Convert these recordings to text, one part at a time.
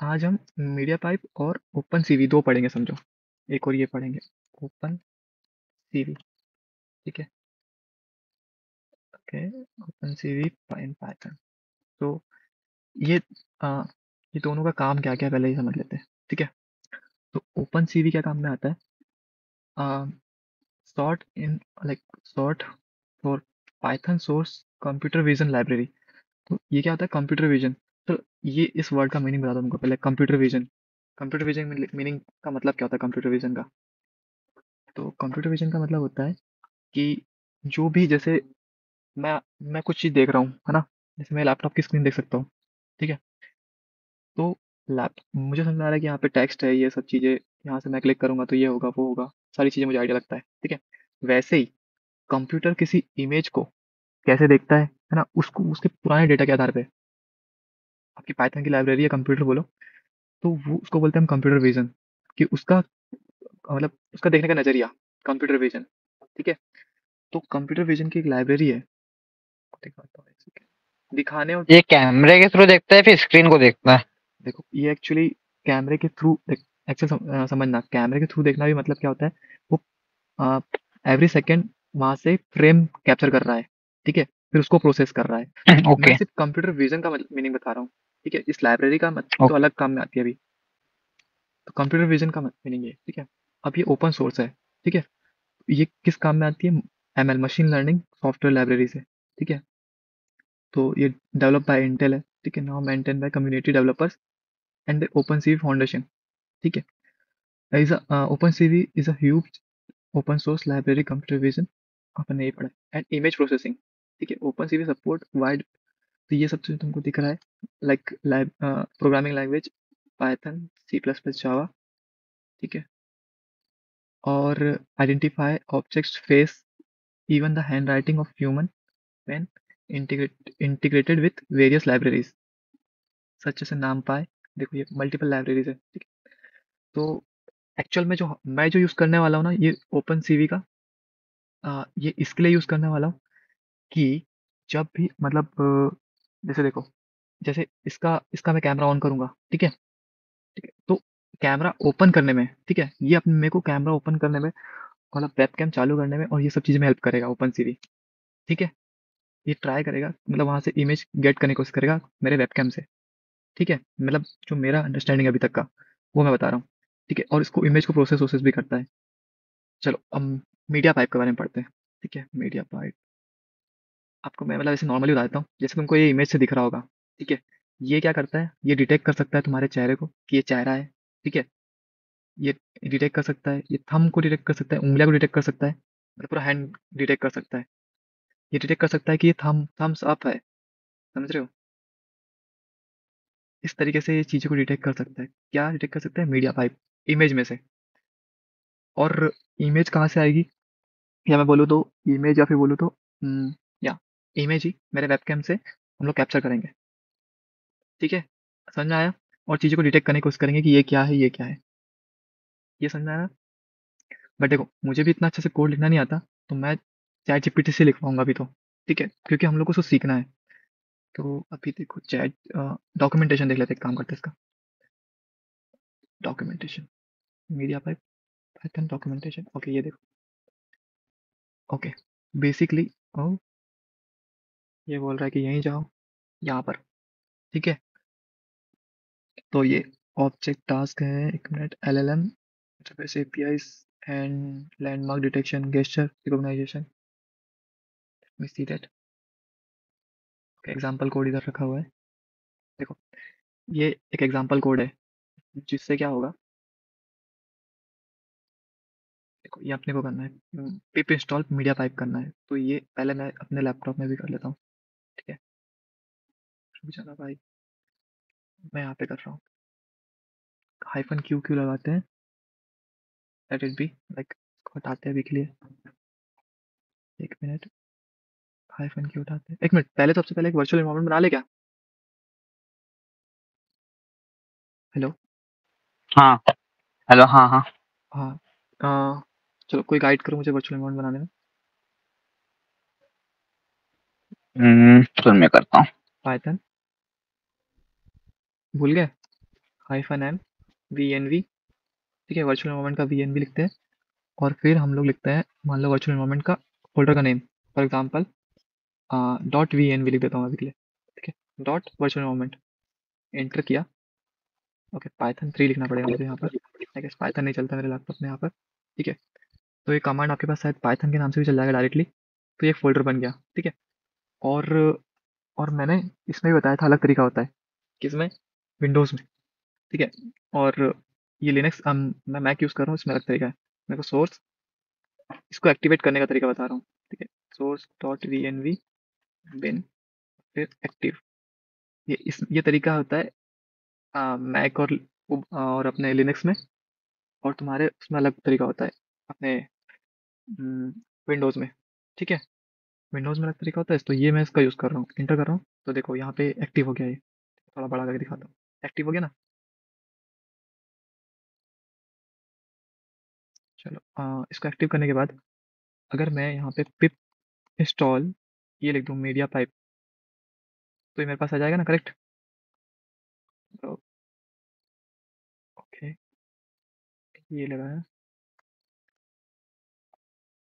आज हम media pipe और ओपन सीवी दो पढ़ेंगे समझो। एक और ये पढ़ेंगे, ओपन सीवी। ठीक है। Okay. Open CV in Python. तो ये आ, ये दोनों का काम क्या क्या है पहले ही समझ लेते हैं। ठीक है। तो ओपन सीवी क्या काम में आता है? Sort in like sort for Python source computer vision library. तो ये क्या होता है कंप्यूटर विजन? तो ये इस वर्ड का मीनिंग बता दो तुमको पहले। Computer vision, computer vision meaning का मतलब क्या होता है कंप्यूटर विजन का? तो कंप्यूटर विजन का मतलब होता है कि जो भी जैसे मैं मैं कुछ चीज़ देख रहा हूँ, है ना? जैसे मैं लैपटॉप की स्क्रीन देख सकता हूँ। ठीक है। तो लैप मुझे समझ में आ रहा है कि यहाँ पे टेक्स्ट है, ये सब चीज़ें यहाँ से मैं क्लिक करूंगा तो ये होगा वो होगा, सारी चीज़ें मुझे आइडिया लगता है। ठीक है। वैसे ही कंप्यूटर किसी इमेज को कैसे देखता है ना? उसको उसके पुराने डेटा के आधार पे, आपकी पाइथन की लाइब्रेरी या कंप्यूटर बोलो, तो वो उसको बोलते हैं हम कंप्यूटर विजन। कि उसका मतलब उसका देखने का नजरिया, कंप्यूटर विजन। ठीक है। तो कंप्यूटर विजन की एक लाइब्रेरी है, दिखाता हूँ एक सेकंड। दिखाने और ये कैमरे के थ्रू देखता है फिर स्क्रीन को देखता है? देखो ये एक्चुअली कैमरे के थ्रू एक्चुअल समझना, कैमरे के थ्रू देखना भी मतलब क्या होता है? वो एवरी सेकेंड वहां से फ्रेम कैप्चर कर रहा है। ठीक है। फिर उसको प्रोसेस कर रहा है। मैं ओके। सिर्फ कंप्यूटर विजन का मीनिंग बता रहा हूँ। ठीक है। इस लाइब्रेरी का तो ओके। अलग काम में आती है अभी। तो कंप्यूटर विजन का मीनिंग है। ठीक है। अब ये ओपन सोर्स है। ठीक है। ये किस काम में आती है? ML, machine learning software library से। ठीक है। तो ये डेवलप बाय इंटेल है। ठीक है। Now maintain by community developers and open C foundation. ठीक है। Open CV is a huge open source library computer vision, आपने ये पढ़ा है, एंड इमेज प्रोसेसिंग। ठीक है। ओपन सीवी सपोर्ट वाइड, तो ये सब चीज़ तुमको दिख रहा है, like programming language Python, C plus plus, Java. ठीक है। और identify objects face even the handwriting of human when integrated with various libraries such से नाम पाए। देखो ये मल्टीपल लाइब्रेरीज है। ठीक है। तो एक्चुअल में जो मैं जो यूज़ करने वाला हूँ ना, ये ओपन सीवी का ये इसके लिए यूज़ करने वाला हूँ कि जब भी मतलब जैसे देखो, जैसे इसका इसका मैं कैमरा ऑन करूंगा। ठीक है। ठीक है। तो कैमरा ओपन करने में, ठीक है, ये अपने मेरे को कैमरा ओपन करने में, मतलब वेबकैम चालू करने में और ये सब चीज़ें में हेल्प करेगा ओपन सीवी। ठीक है। ये ट्राई करेगा, मतलब वहां से इमेज गेट करने की कोशिश करेगा मेरे वेबकैम से। ठीक है। मतलब जो मेरा अंडरस्टैंडिंग अभी तक का, वो मैं बता रहा हूँ। ठीक है। और इसको इमेज को प्रोसेस वोसेस भी करता है। चलो अब मीडिया पाइप के बारे में पढ़ते हैं। ठीक है। मीडिया पाइप आपको मैं मतलब ऐसे नॉर्मली बता देता हूँ, जैसे तुमको ये इमेज से दिख रहा होगा। ठीक है। ये क्या करता है? ये डिटेक्ट कर सकता है तुम्हारे चेहरे को कि ये चेहरा है। ठीक है। ये डिटेक्ट कर सकता है, ये थंब को डिटेक्ट कर सकता है, उंगलियों को डिटेक्ट कर सकता है, मतलब पूरा हैंड डिटेक्ट कर सकता है। ये डिटेक्ट कर सकता है कि ये थम्स अप है। समझ रहे हो? इस तरीके से ये चीज़ों को डिटेक्ट कर सकता है। क्या डिटेक्ट कर सकता है? मीडिया पाइप, इमेज में से। और इमेज कहाँ से आएगी? या मैं बोलूँ तो इमेज, या फिर बोलूँ तो या इमेज ही मेरे वेबकैम से हम लोग कैप्चर करेंगे। ठीक है। समझ में आया? और चीज़ों को डिटेक्ट करने की कोशिश करेंगे कि ये क्या है, ये क्या है। ये समझ में आया? बट देखो मुझे भी इतना अच्छे से कोड लिखना नहीं आता, तो मैं चैट जीपीटी से लिखवाऊंगा अभी तो। ठीक है। क्योंकि हम लोग को उसको सीखना है। तो अभी देखो चैट डॉक्यूमेंटेशन देख लेते हैं, एक काम करते हैं इसका। Documentation, media pipe, Python documentation. Okay ये देखो। ओके। बेसिकली ओ ये बोल रहा है कि यहीं जाओ, यहाँ पर। ठीक है। तो ये ऑब्जेक्ट टास्क है, एक minute, LLM interface APIs and landmark detection gesture recognition. Me see that. Example code इधर रखा हुआ है। देखो ये एक एग्जांपल कोड है, जिससे क्या होगा? देखो ये अपने को करना है, पिप इंस्टॉल मीडिया पाइप करना है। तो ये पहले मैं अपने लैपटॉप में भी कर लेता हूँ। ठीक है। रुक जाना भाई, मैं यहाँ पे कर रहा हूँ। हाइफन क्यू क्यू लगाते हैं, लेट इट बी, लाइक हटाते हैं अभी के लिए। एक मिनट, हाइफन क्यू उठाते हैं। एक मिनट, पहले सबसे पहले एक वर्चुअल एनवायरनमेंट बना ले क्या? हेलो। हाँ। हेलो। हाँ हाँ। हाँ। चलो कोई गाइड करो मुझे वर्चुअल एनवायरनमेंट बनाने में। तो मैं करता हूँ। पाइथन, भूल गए? -m -venv, ठीक है, वर्चुअल एनवायरनमेंट का venv लिखते हैं। और फिर हम लोग लिखते हैं, मान लो वर्चुअल एनवायरनमेंट का फोल्डर का name, for example dot venv लिख देता हूँ अभी के लिए, ठीक है, डॉट वर्चुअल एनवायरनमेंट, एंटर किया। ओके, पाइथन 3 लिखना पड़ेगा मुझे यहाँ पर, आई गेस पाइथन नहीं चलता मेरे लैपटॉप में यहाँ पर, ठीक है। तो ये कमांड आपके पास शायद पाइथन के नाम से भी चल जाएगा डायरेक्टली। तो ये एक फोल्डर बन गया, ठीक है। और और मैंने इसमें भी बताया था अलग तरीका होता है, किसमें, विंडोज़ में, ठीक है। और ये लिनक्स, मैं मैक यूज़ कर रहा हूँ, इसमें अलग तरीका है। मेरे को सोर्स, इसको एक्टिवेट करने का तरीका बता रहा हूँ, ठीक है। Source dot V N V bin, फिर एक्टिव, ये तरीका होता है मैक और अपने लिनक्स में। और तुम्हारे उसमें अलग तरीका होता है अपने विंडोज़ में, ठीक है। विंडोज़ में अलग तरीका होता है, तो ये मैं इसका यूज़ कर रहा हूँ, इंटर कर रहा हूँ। तो देखो यहाँ पे एक्टिव हो गया ये, थोड़ा बड़ा करके दिखाता हूँ। एक्टिव हो गया ना। चलो इसको एक्टिव करने के बाद अगर मैं यहाँ पे पिप इंस्टॉल ये लिख दूँ मीडिया पाइप, तो ये मेरे पास आ जाएगा ना, करेक्ट। तो ओके, ये लगाया,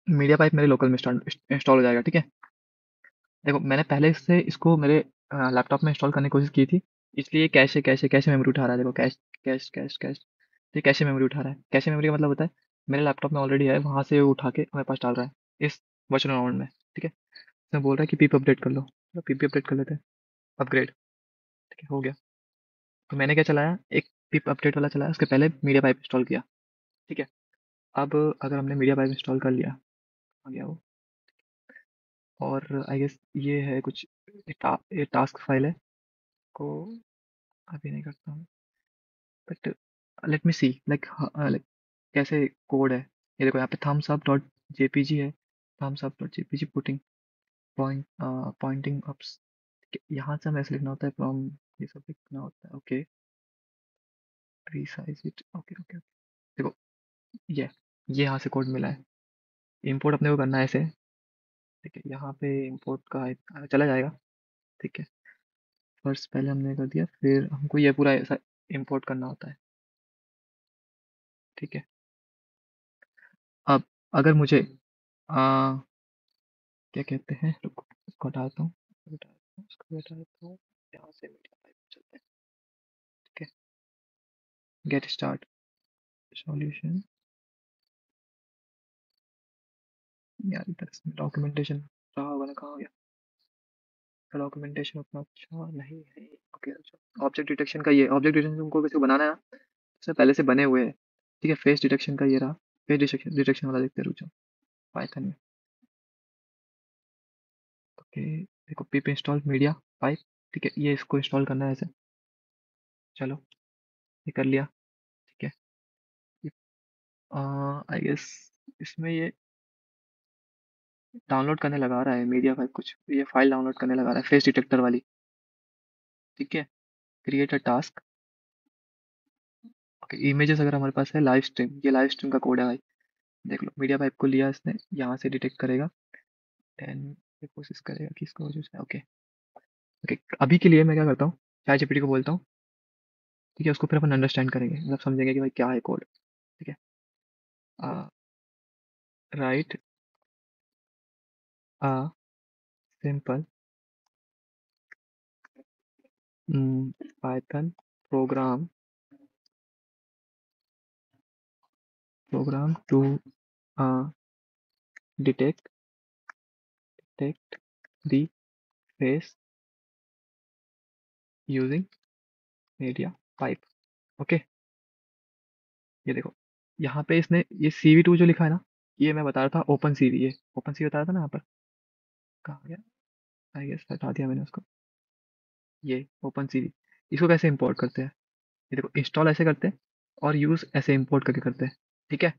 मीडिया पाइप मेरे लोकल में इंस्टॉल हो जाएगा, ठीक है। देखो मैंने पहले से इसको मेरे लैपटॉप में इंस्टॉल करने की कोशिश की थी, इसलिए कैशे कैशे कैशे मेमोरी उठा रहा है। देखो कैश कैश कैश कैश, ये कैशे मेमोरी उठा रहा है। कैशे मेमोरी का मतलब होता है मेरे लैपटॉप में ऑलरेडी है, वहाँ से वो उठा के मेरे पास डाल रहा है इस वर्चुअल एनवायरनमेंट में, ठीक है। इसमें बोल रहा है कि पीप अपडेट कर लो, तो पीप अपडेट कर लेते हैं, अपग्रेड, ठीक है, हो गया। तो मैंने क्या चलाया, एक पिप अपडेट वाला चलाया, उसके पहले मीडिया पाइप इंस्टॉल किया, ठीक है। अब अगर हमने मीडिया पाइप इंस्टॉल कर लिया, आ गया वो। और आई गेस ये है कुछ, ये टास्क फाइल है, को अभी नहीं करता हूँ, but let me see like कैसे कोड है। ये देखो यहाँ पे थम्स अप डॉट जेपीजी है, thumbs up dot JPG putting pointing ups, यहाँ से हमें ऐसे लिखना होता है फ्रॉम, ये सब लिखना होता है, okay, resize it, okay okay. देखो ये यहाँ से कोड मिला है, इंपोर्ट अपने को करना है ऐसे, ठीक है। यहाँ पे इंपोर्ट का चला जाएगा, ठीक है। फर्स्ट पहले हमने कर दिया, फिर हमको ये पूरा ऐसा इंपोर्ट करना होता है, ठीक है। अब अगर मुझे आ, क्या कहते हैं, रुको इसको हटाता हूँ, इसको हटाता हूँ, यहाँ से मीडिया पाइप चलते हैं, ठीक है। गेट स्टार्ट सॉल्यूशन, यार इधर इसमें डॉक्यूमेंटेशन रहा होगा ना, कहाँ हो गया डॉक्यूमेंटेशन, उतना अच्छा नहीं है। ओके, अच्छा ऑब्जेक्ट डिटेक्शन का, ये ऑब्जेक्ट डिटेक्शन तुमको किसी को बनाना है ना, इससे पहले से बने हुए हैं, ठीक है। फेस डिटेक्शन का ये रहा, फेस डिटेक्शन डिटेक्शन वाला देखते रुक जाओ पाइथन में, ओके। देखो पिप इंस्टॉल मीडिया पाइप, ठीक है, ये इसको इंस्टॉल करना है ऐसे। चलो ये कर लिया, ठीक है। आई गेस इसमें ये डाउनलोड करने लगा रहा है मीडिया फाइल, कुछ ये फाइल डाउनलोड करने लगा रहा है फेस डिटेक्टर वाली, ठीक है। Create a task, okay. Images अगर हमारे पास है, लाइव स्ट्रीम, ये लाइव स्ट्रीम का कोड है भाई, देख लो मीडिया पाइप को लिया इसने, यहाँ से डिटेक्ट करेगा, देन ये कोशिश करेगा कि इसको जो है, ओके ओके। अभी के लिए मैं क्या करता हूँ, चैट जीपीटी को बोलता हूँ, ठीक है, उसको फिर अपन अंडरस्टैंड करेंगे, मतलब समझेंगे कि भाई क्या है कोड, ठीक है। Write a simple Python program to detect detect the face using media pipe, okay. ये देखो यहाँ पे इसने ये CV2 जो लिखा है ना, ये मैं बता रहा था ओपन सीवी, ये ओपन सीवी बताया था ना यहाँ पर, कहाँ गया, आई गेस हटा दिया मैंने उसको। ये ओपन सीवी, इसको कैसे इंपोर्ट करते हैं, ये देखो इंस्टॉल ऐसे करते हैं और यूज ऐसे इंपोर्ट करके करते हैं, ठीक है।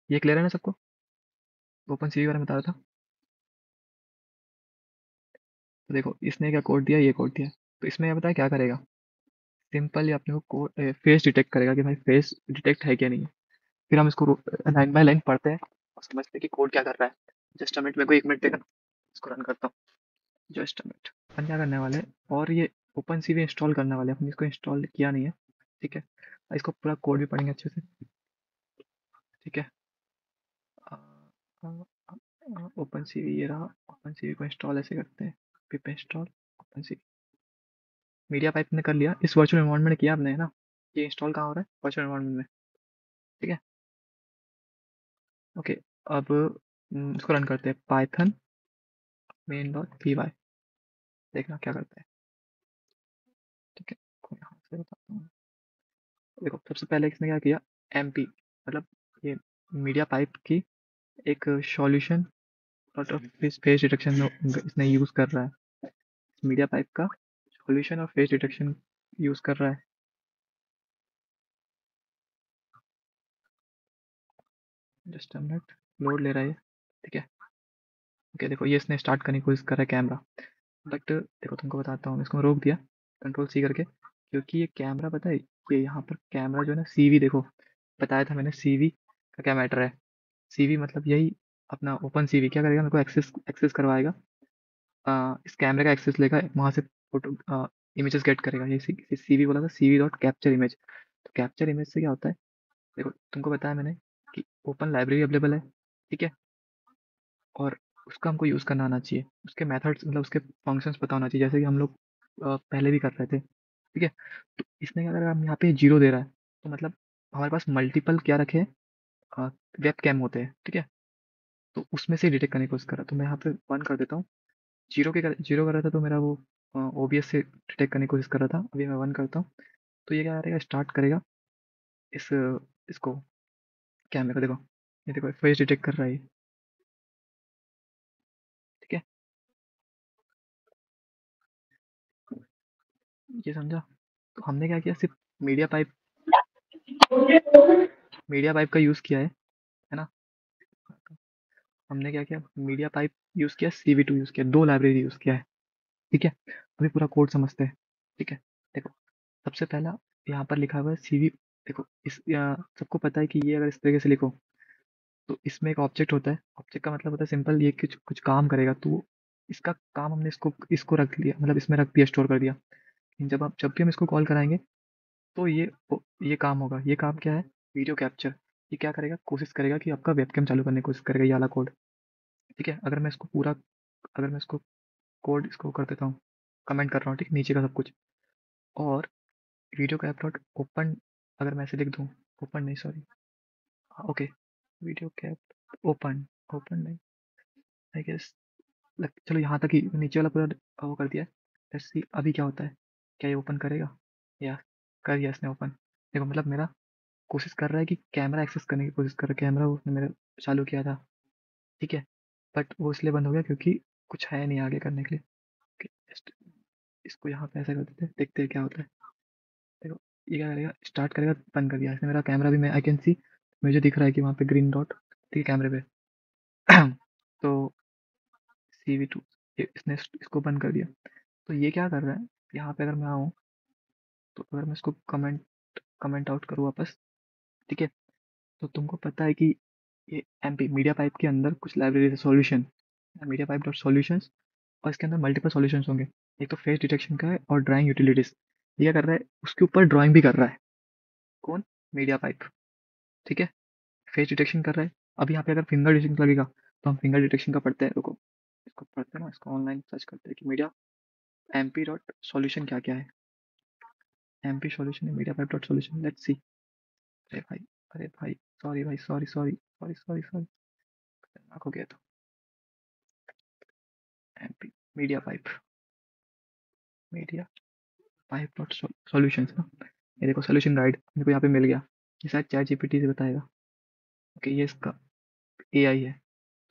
ये क्लियर है ना सबको, ओपन सीवी बारे में बता रहा था। तो देखो इसने क्या कोड दिया, ये कोड दिया, तो इसमें ये बताया क्या करेगा, सिंपल ये अपने को कोड फेस डिटेक्ट करेगा कि भाई फेस डिटेक्ट है क्या नहीं है। फिर हम इसको लाइन बाय लाइन पढ़ते हैं और समझते हैं कि कोड क्या कर रहा है। जस्ट अ मिनट, मेरे को 1 मिनट देगा, इसको रन करता हूँ, जस्ट अ मिनट। अपन क्या करने वाले हैं, और ये ओपन सीवी इंस्टॉल करने वाले हैं, अपन इसको इंस्टॉल किया नहीं है, ठीक है, इसको पूरा कोड भी पढ़ेंगे अच्छे से। ठीक है, ओपन सीवी ये रहा। ओपन सीवी को इंस्टॉल ऐसे करते हैं, पिप install open CV. Media pipe ने कर लिया, इस वर्चुअल एनवायरनमेंट में किया आपने, है ना? ये इंस्टॉल कहाँ हो रहा है? वर्चुअल एनवायरनमेंट में। ठीक है, ओके। अब इसको रन करते हैं, Python main dot P Y, देखना क्या करता है। ठीक है, को यहाँ से बताता हूँ। देखो सबसे पहले इसने क्या किया, एमपी मतलब ये मीडिया पाइप की एक सॉल्यूशन और फेस डिटेक्शन इसने यूज़ कर रहा है। मीडिया पाइप का सॉल्यूशन और फेस डिटेक्शन यूज़ कर रहा है। जस्ट अ मिनट, लोड ले रहा है ये। ठीक है, ओके। देखो ये इसने स्टार्ट करने की कोशिश कर रहा है कैमरा, बट देखो तुमको बताता हूँ, इसको रोक दिया कंट्रोल सी करके, क्योंकि ये कैमरा पता है, ये यहाँ पर कैमरा जो है ना, सीवी देखो, बताया था मैंने सीवी का क्या मैटर है। सीवी मतलब यही अपना ओपन सीवी क्या करेगा, मेरे को एक्सेस एक्सेस करवाएगा, इस कैमरे का एक्सेस लेगा, वहाँ से फोटो इमेजेस गेट करेगा। ये सीवी बोला था, सीवी डॉट कैप्चर इमेज। तो कैप्चर इमेज से क्या होता है, देखो तुमको बताया मैंने कि ओपन लाइब्रेरी अवेलेबल है। ठीक है, और उसका हमको यूज़ करना आना चाहिए, उसके मेथड्स मतलब उसके फंक्शंस पता होना चाहिए, जैसे कि हम लोग पहले भी कर रहे थे। ठीक है, तो इसने क्या करेगा, हम यहाँ पे जीरो दे रहा है, तो मतलब हमारे पास मल्टीपल क्या रखे हैं, वेब कैम होते हैं। ठीक है, तो उसमें से डिटेक्ट करने की कोशिश कर रहा है, तो मैं यहाँ पे वन कर देता हूँ। जीरो कर रहा था तो मेरा वो ओबीएस से डिटेक्ट करने की कोशिश कर रहा था, अभी मैं वन करता हूँ। तो ये क्या करेगा, स्टार्ट करेगा इस इसको कैमरे को, देखो ये देखो फेस डिटेक्ट कर रहा है ये। ठीक है, ये समझा? तो हमने क्या किया, सिर्फ मीडिया पाइप मीडिया पाइप का यूज़ किया है ना? हमने क्या किया, मीडिया पाइप यूज़ किया, CV2 यूज़ किया, दो लाइब्रेरी यूज़ किया है। ठीक है, अभी पूरा कोड समझते हैं। ठीक है, देखो सबसे पहला यहाँ पर लिखा हुआ है सीवी। देखो सबको पता है कि ये अगर इस तरीके से लिखो तो इसमें एक ऑब्जेक्ट होता है। ऑब्जेक्ट का मतलब होता है सिंपल, ये कुछ कुछ काम करेगा, तो इसका काम हमने इसको इसको रख दिया, मतलब इसमें रख दिया, स्टोर कर दिया। जब भी हम इसको कॉल कराएंगे तो ये काम होगा। ये काम क्या है, वीडियो कैप्चर। ये क्या करेगा, कोशिश करेगा कि आपका वेबकैम चालू करने की कोशिश करेगा, ये वाला कोड। ठीक है, अगर मैं इसको कोड इसको कर देता हूँ, कमेंट कर रहा हूँ, ठीक नीचे का सब कुछ। और वीडियो कैप डॉट ओपन, अगर मैं ऐसे लिख दूँ, ओपन नहीं sorry, okay, video cap open, open नहीं, आई गेस, चलो यहाँ तक ही, नीचे वाला पूरा वो कर दिया है। लेट्स सी अभी क्या होता है, क्या ये ओपन करेगा? या कर दिया इसने ओपन। देखो मतलब मेरा कोशिश कर रहा है कि कैमरा एक्सेस करने की कोशिश कर रहा है, कैमरा उसने मेरे चालू किया था। ठीक है, बट वो इसलिए बंद हो गया क्योंकि कुछ है नहीं आगे करने के लिए। ओके, जस्ट इसको यहाँ पे ऐसा कर देते हैं, देखते हैं क्या होता है। देखो ये क्या करेगा, स्टार्ट करेगा, बंद कर दिया इसने मेरा कैमरा भी, मैं आई कैन सी, मुझे दिख रहा है कि वहाँ पे ग्रीन डॉट, ठीक है, कैमरे पे। तो CV2, इसने इसको बंद कर दिया। तो ये क्या कर रहा है, यहाँ पे अगर मैं आऊँ, तो अगर मैं इसको कमेंट कमेंट आउट करूँ वापस, ठीक है, तो तुमको पता है कि ये एमपी मीडिया पाइप के अंदर कुछ library solution, media pipe dot solutions, और इसके अंदर मल्टीपल सॉल्यूशंस होंगे। एक तो फेस डिटेक्शन का है और ड्राइंग यूटिलिटीज। ये क्या कर रहा है, उसके ऊपर ड्राइंग भी कर रहा है। कौन? Media pipe. ठीक है, फेस डिटेक्शन कर रहा है। अब यहाँ पे अगर फिंगर डिटेक्शन लगेगा तो हम फिंगर डिटेक्शन का पढ़ते हैं, रुको इसको पढ़ते हैं ना, इसको ऑनलाइन सर्च करते हैं कि मीडिया एमपी डॉट सॉल्यूशन क्या क्या है। एमपी सॉल्यूशन है media pipe dot solution, let's see. अरे भाई, अरे भाई, सॉरी भाई, sorry sorry sorry sorry sorry, खतरनाक हो गया तो। MP media pipe, media pipe dot solution ना, ये देखो सोल्यूशन गाइड मेरे को यहाँ पे मिल गया। ये शायद चैट जीपीटी से बताएगा। ओके, ये इसका एआई है।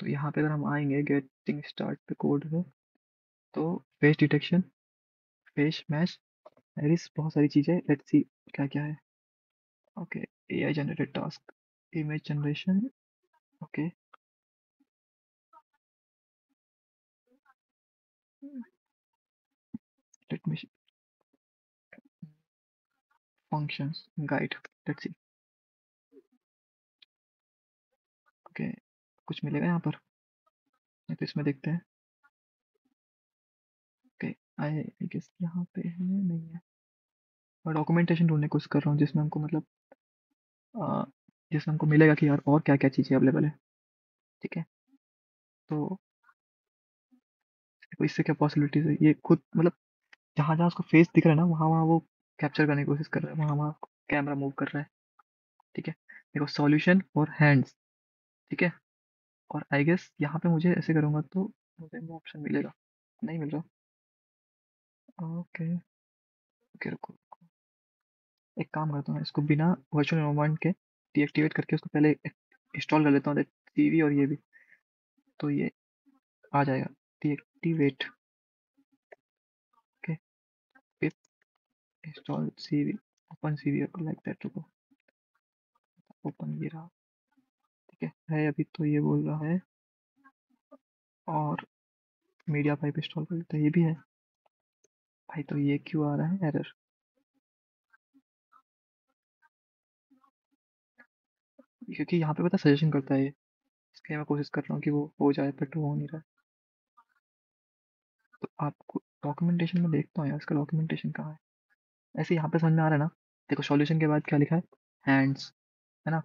तो यहाँ पे अगर हम आएंगे गेटिंग स्टार्ट पे कोड में, तो फेस डिटेक्शन, फेस मैच, एरिस, बहुत सारी चीज़ें, लेट्स सी क्या क्या है। Okay, AI generated task, image generation, okay, let me functions guide, let's see. Okay, कुछ मिलेगा यहाँ पर, या तो इसमें देखते हैं। ओके, आई गेस यहाँ पे है, नहीं है। और डॉक्यूमेंटेशन ढूंढने की कोशिश कर रहा हूँ जिसमें हमको मतलब अ, जिसमें हमको मिलेगा कि यार और क्या क्या चीज़ें अवेलेबल है। ठीक है, तो देखो इससे क्या पॉसिबिलिटीज है, ये खुद मतलब जहाँ जहाँ उसको फेस दिख रहा है ना, वहाँ वहाँ वो कैप्चर करने की कोशिश कर रहा है, वहाँ वहाँ कैमरा मूव कर रहा है। ठीक है, देखो सॉल्यूशन और हैंड्स। ठीक है, और आई गेस यहाँ पे मुझे ऐसे करूँगा तो मुझे वो ऑप्शन मिलेगा, नहीं मिल रहा। ओके ओके, रुको, एक काम करता हूँ, इसको बिना वर्चुअल एनवायरनमेंट के डीएक्टिवेट करके उसको पहले इंस्टॉल कर लेता हूँ, टीवी और ये भी, तो ये आ जाएगा डीएक्टिवेट। ओके, फिर install CV, open CV like that, रुको, ओपन ये रहा। ठीक है अभी तो ये बोल रहा है, और मीडिया पाइप इंस्टॉल कर लेते हैं, ये भी है। भाई तो ये क्यों आ रहा है एरर? क्योंकि यहाँ पे पता सजेशन करता है ये, इसलिए मैं कोशिश कर रहा हूँ कि वो हो जाए, बट वो हो नहीं रहा। तो आपको डॉक्यूमेंटेशन में देखता हूँ यार, इसका डॉक्यूमेंटेशन कहाँ है। ऐसे यहाँ पे समझ में आ रहा है ना, देखो सॉल्यूशन के बाद क्या लिखा है, हैंड्स, है ना,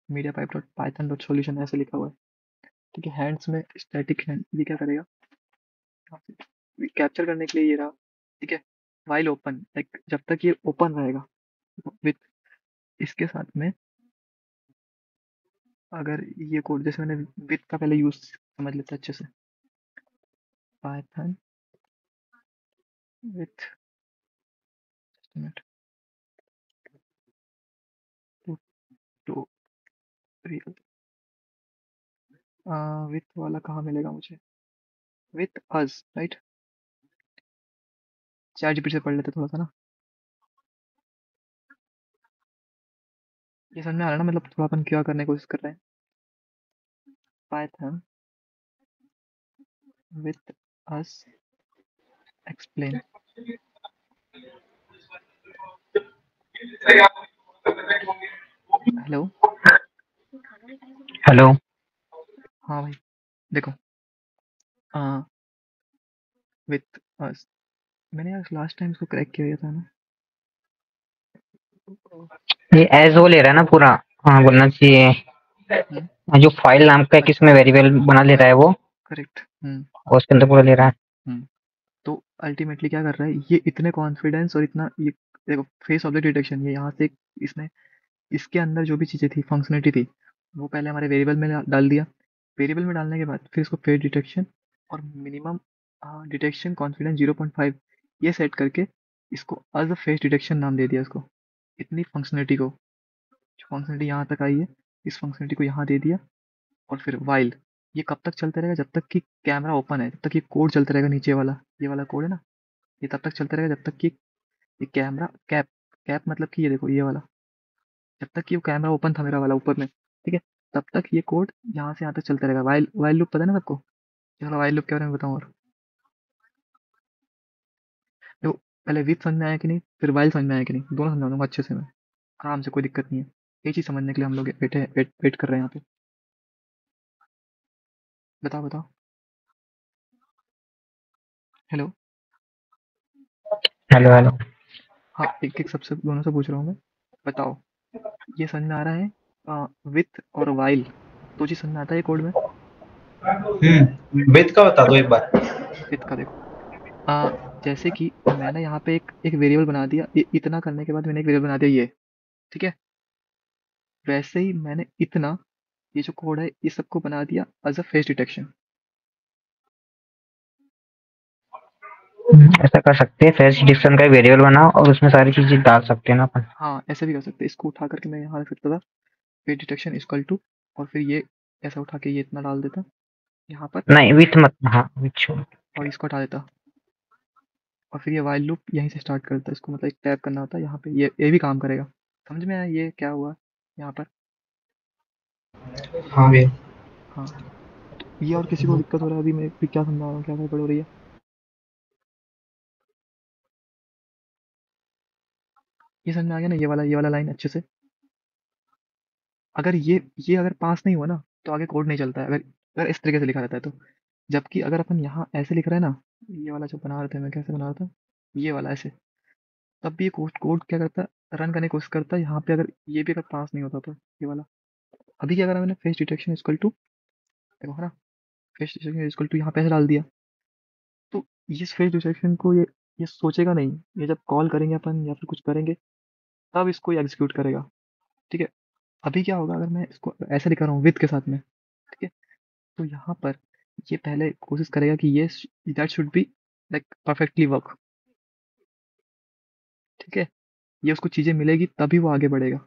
media pipe dot Python dot solution ऐसे लिखा हुआ है। ठीक है, हैंड्स में स्टैटिक हैंड, ये क्या करेगा, यहाँ से कैप्चर करने के लिए ये रहा। ठीक है, वाइल ओपन, लाइक जब तक ये ओपन रहेगा विथ, इसके साथ में अगर ये कोड, जैसे मैंने विथ का पहले यूज समझ लेता अच्छे से, Python with, minute, tutorial, with वाला कहाँ मिलेगा मुझे, with us right, chat GPT से पढ़ लेते थोड़ा सा ना। ये समझ में आ रहा है ना, मतलब थोड़ा अपन क्या करने की कोशिश कर रहे हैं, Python with us explain. Hello, hello. हाँ भाई, देखो विथ अस, मैंने यार लास्ट टाइम इसको क्रैक किया था ना। ये एज वो ले रहा है ना पूरा। हाँ बोलना चाहिए। हम्म, जो फाइल नाम का एक इसमें वेरिएबल बना ले रहा है वो, करेक्ट। और उसके अंदर पूरा ले रहा है। हम्म, तो अल्टीमेटली क्या कर रहा है ये, इतने कॉन्फिडेंस और इतना ये, देखो फेस ऑब्जेक्ट डिटेक्शन, ये यहाँ से इसने इसके अंदर जो भी चीज़ें थी, फंक्शनलिटी थी, वो पहले हमारे वेरिएबल में डाल दिया। वेरिएबल में डालने के बाद फिर इसको फेस डिटेक्शन और मिनिमम डिटेक्शन कॉन्फिडेंस 0.5 ये सेट करके इसको एज अ फेस डिटेक्शन नाम दे दिया इसको। इतनी फंक्शनलिटी को, जो फंक्शनलिटी यहाँ तक आई है, इस फंक्शनलिटी को यहाँ दे दिया। और फिर वाइल, ये कब तक चलता रहेगा, जब तक कि कैमरा ओपन है, जब तक ये कोड चलता रहेगा नीचे वाला, ये वाला कोड है ना, ये तब तक चलता रहेगा जब तक कि ये कैमरा कैप, कैप मतलब कि ये देखो ये वाला, जब तक कि वो कैमरा ओपन था मेरा वाला ऊपर में, ठीक है, तब तक ये कोड यहाँ से यहाँ तक चलता रहेगा। वाइल वाइल लूप पता है ना सबको, चलो वाइल लूप के बारे में बताऊँ और, देखो पहले विथ समझ में आया कि नहीं, फिर वाइल समझ में आया कि नहीं, दोनों समझा दूंगा अच्छे से मैं, आराम से, कोई दिक्कत नहीं है। ये चीज़ समझने के लिए हम लोग बैठे वेट कर रहे हैं यहाँ पे। बताओ बताओ। Hello, hello hello. हाँ एक एक सबसे दोनों से पूछ रहा हूँ मैं, बताओ, ये समझ में आ रहा है विथ और वाइल, दो चीज़ समझ में आता है ये कोड में। वेद का बता दो एक बार। विथ का देखो, आ, जैसे कि मैंने यहाँ पे एक एक वेरिएबल बना दिया, इतना करने के बाद मैंने एक वेरिएबल बना दिया ये, ठीक है, वैसे ही मैंने इतना, ये जो कोड है ये सबको बना दिया एज अ फेस डिटेक्शन। ऐसा कर सकते हैं, फेस डिटेक्शन का वेरिएबल बनाओ और उसमें सारी चीजें डाल सकते हैं ना अपन। हाँ ऐसे भी कर सकते हैं, इसको उठा करके मैं यहाँ रख सकता था, फेस डिटेक्शन इक्वल टू, और फिर ये ऐसा उठा के ये इतना डाल देता यहाँ पर, नहीं विथ मत, हाँ विथ छोड़। और इसको हटा देता, और फिर ये वाइल लूप यहीं से स्टार्ट करता, इसको मतलब एक टैप करना होता है यहाँ पे, ये भी काम करेगा। समझ में आया ये क्या हुआ यहाँ पर? हाँ भैया। हाँ, तो ये और किसी को दिक्कत हो रहा है, अभी मैं भी क्या समझा रहा हूँ, क्या गड़बड़ हो रही है? ये समझ में आ गया ना, ये वाला लाइन अच्छे से, अगर ये अगर पास नहीं हुआ ना, तो आगे कोड नहीं चलता है, अगर अगर इस तरीके से लिखा रहता है तो। जबकि अगर अपन यहाँ ऐसे लिख रहे हैं ना, ये वाला जो बना रहे थे, मैं कैसे बना रहा था, ये वाला ऐसे, तब भी ये कोड कोड क्या करता है, रन करने की कोशिश करता है यहाँ पे, अगर ये भी अगर पास नहीं होता तो ये वाला। अभी क्या करा मैंने, फेस डिटेक्शन इक्वल टू, देखो है ना, फेस डिटेक्शन इक्वल टू यहाँ पे ऐसे डाल दिया। तो इस फेस डिटेक्शन को ये सोचेगा नहीं, ये जब कॉल करेंगे अपन या फिर कुछ करेंगे तब इसको ये एग्जीक्यूट करेगा। ठीक है। अभी क्या होगा अगर मैं इसको ऐसे लिख रहा हूँ विद के साथ में, ठीक है, तो यहाँ पर ये पहले कोशिश करेगा कि ये that should be like perfectly work. ठीक है। ये उसको चीज़ें मिलेगी तभी वो आगे बढ़ेगा,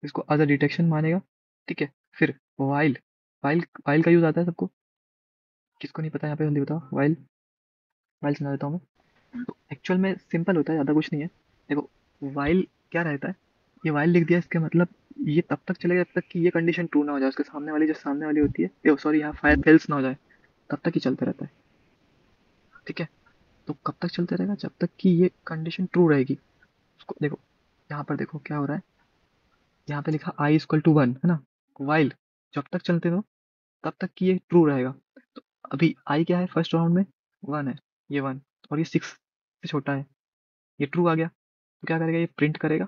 इसको एज अ डिटेक्शन मानेगा। ठीक है। फिर वाइल, वाइल का यूज़ आता है सबको, किसको नहीं पता यहाँ पे जल्दी बताओ। वाइल, वाइल सुना देता हूँ मैं। तो एक्चुअल में सिंपल होता है, ज़्यादा कुछ नहीं है। देखो, वाइल क्या रहता है, ये वाइल लिख दिया इसका मतलब ये तब तक चलेगा जब तक कि ये कंडीशन ट्रू ना हो जाए, उसके सामने वाली जो सामने वाली होती है, सॉरी यहाँ फायर फेल्स ना हो जाए, तब तक ही चलते रहता है। ठीक है। तो कब तक चलते रहेगा, जब तक कि ये कंडीशन ट्रू रहेगी। उसको देखो, यहाँ पर देखो क्या हो रहा है, यहाँ पे लिखा आई इक्वल टू वन है ना, वाइल जब तक चलते रहो तब तक कि ये ट्रू रहेगा। तो अभी आई क्या है फर्स्ट राउंड में, वन है, ये वन, और ये सिक्स से छोटा है, ये ट्रू आ गया। तो क्या करेगा, ये प्रिंट करेगा,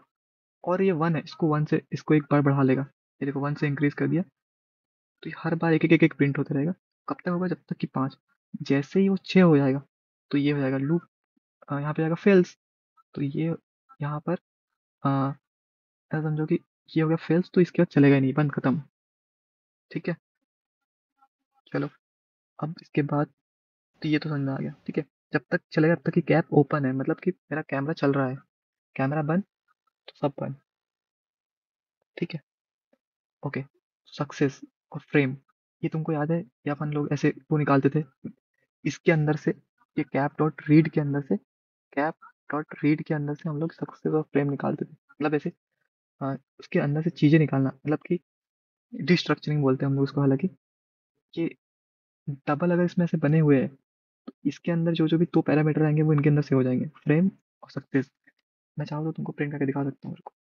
और ये वन है, इसको वन से इसको एक बार बढ़ा लेगा। ये देखो वन से इंक्रीज कर दिया, तो ये हर बार एक एक एक एक प्रिंट होता रहेगा। कब तक होगा, जब तक कि पाँच। जैसे ही वो छः हो जाएगा तो ये हो जाएगा लूप, यहाँ पे जाएगा फेल्स। तो ये यहाँ पर अ, ऐसा समझो कि ये हो गया फेल्स, तो इसके बाद चलेगा ही नहीं, बंद खत्म। ठीक है। चलो, अब इसके बाद तो ये तो समझ में आ गया। ठीक है। जब तक चलेगा तब तक कि कैप ओपन है, मतलब कि मेरा कैमरा चल रहा है, कैमरा बंद तो सब बंद। ठीक है। ओके। सक्सेस और फ्रेम, ये तुमको याद है, ये अपन लोग ऐसे वो निकालते थे इसके अंदर से, ये कैप डॉट रीड के अंदर से, कैप डॉट रीड के अंदर से हम लोग सक्सेस और फ्रेम निकालते थे, मतलब ऐसे उसके अंदर से चीज़ें निकालना, मतलब कि डिस्ट्रक्चरिंग बोलते हैं हम लोग उसको। हालांकि ये डबल अगर इसमें ऐसे बने हुए हैं तो इसके अंदर जो जो भी दो पैरामीटर आएंगे वो इनके अंदर से हो जाएंगे, फ्रेम और सक्सेस। मैं चाहूँ तो तुमको प्रिंट करके दिखा सकता हूँ मेरे को।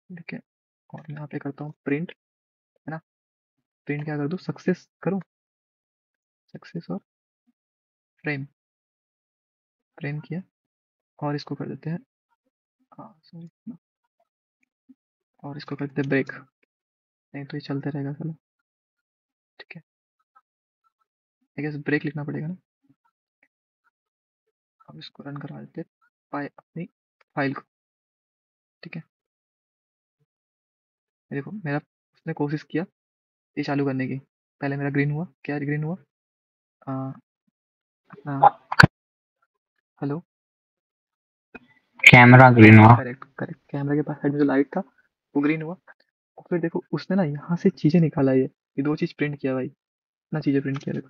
ठीक है। और मैं यहाँ पे करता हूँ प्रिंट, है ना, प्रिंट क्या कर दूँ, सक्सेस करूँ, सक्सेस और फ्रेम, फ्रेम किया, और इसको कर देते हैं, हाँ सॉरी, और इसको कर देते हैं ब्रेक, नहीं तो ये चलते रहेगा साला। ठीक है। आई गेस ब्रेक लिखना पड़ेगा ना। अब इसको रन करवा देते हैं अपनी फाइल को। ठीक है। ये देखो मेरा, उसने कोशिश किया ये चालू करने की, पहले मेरा ग्रीन हुआ, क्या ग्रीन हुआ, आ, अपना, हेलो, कैमरा ग्रीन हुआ। करेक्ट करेक्ट, कैमरा के पास साइड में जो लाइट था वो ग्रीन हुआ। और फिर देखो उसने ना यहाँ से चीज़ें निकाला, ये दो चीज़ प्रिंट किया भाई, इतना चीज़ें प्रिंट किया देखो।